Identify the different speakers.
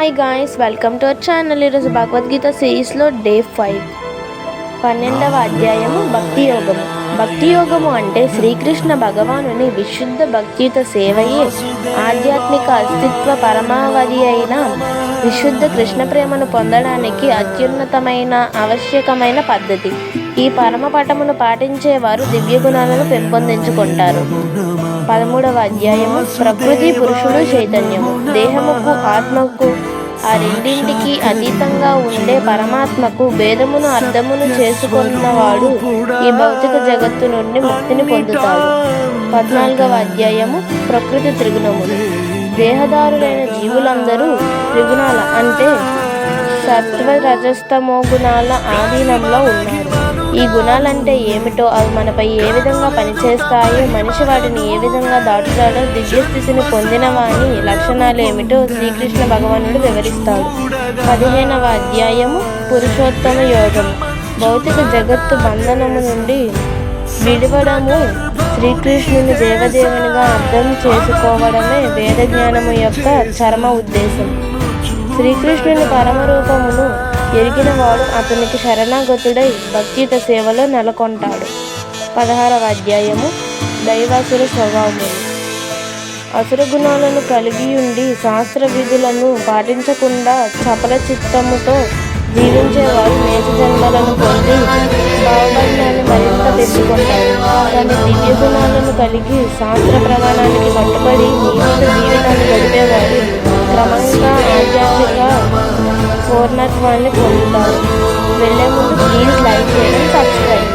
Speaker 1: Hi guys, welcome to our channel. ఈరోజు భగవద్గీత సిరీస్లో day 5 12వ అధ్యాయము భక్తి యోగము. భక్తి యోగము అంటే శ్రీకృష్ణ భగవానుని విశుద్ధ భక్తియుత సేవయే ఆధ్యాత్మిక అస్తిత్వ పరమావధి అయిన విశుద్ధ కృష్ణ ప్రేమను పొందడానికి అత్యున్నతమైన ఆవశ్యకమైన పద్ధతి. ఈ పరమ పటమును పాటించేవారు దివ్య గుణాలను పెంపొందించుకుంటారు. 13వ అధ్యాయము ప్రకృతి పురుషుడు చైతన్యము. దేహముకు ఆత్మకు ఆ రెండింటికి అతీతంగా ఉండే పరమాత్మకు భేదమును అర్థమును చేసుకున్నవాడు ఈ భౌతిక జగత్తు నుండి ముక్తిని పొందుతాడు. 14వ అధ్యాయము ప్రకృతి త్రిగుణములు. దేహదారులైన జీవులందరూ త్రిగుణాల అంటే సత్వ రజస్తమో గుణాల ఆధీనంలో ఉన్నారు. ఈ గుణాలంటే ఏమిటో, అవి మనపై ఏ విధంగా పనిచేస్తాయో, మనిషి వాటిని ఏ విధంగా దాటుతాడో, దివ్యస్థితిని పొందిన వాని లక్షణాలు ఏమిటో శ్రీకృష్ణ భగవానుడు వివరిస్తాడు. 15వ అధ్యాయము పురుషోత్తమ యోగము. భౌతిక జగత్తు బంధనము నుండి విడివడము, శ్రీకృష్ణుని దేవదేవునిగా అర్థం చేసుకోవడమే వేద జ్ఞానము యొక్క చరమ ఉద్దేశం. శ్రీకృష్ణుని పరమరూపమును ఎరిగినవాడు అతనికి శరణాగతుడై భక్తియుత సేవలో నెలకొంటాడు. 16వ అధ్యాయము దైవాసుర స్వభావములు. అసుర గుణాలను కలిగి ఉండి శాస్త్ర విధులను పాటించకుండా చపల చిత్తముతో జీవించేవారు నేత జన్మలను పొంది భావబంధాన్ని మరింత పెంచుకుంటారు. కానీ దివ్య గుణాలను కలిగి శాస్త్ర ప్రమాణానికి కట్టుబడి నియమిత జీవితాన్ని గడిపేవారు క్రమంగా ఆధ్యాత్మిక పూర్ణత్వాన్ని పొందుతారు. వెళ్ళే ముందు ప్లీజ్ లైక్ చేయడం, సబ్స్క్రైబ్.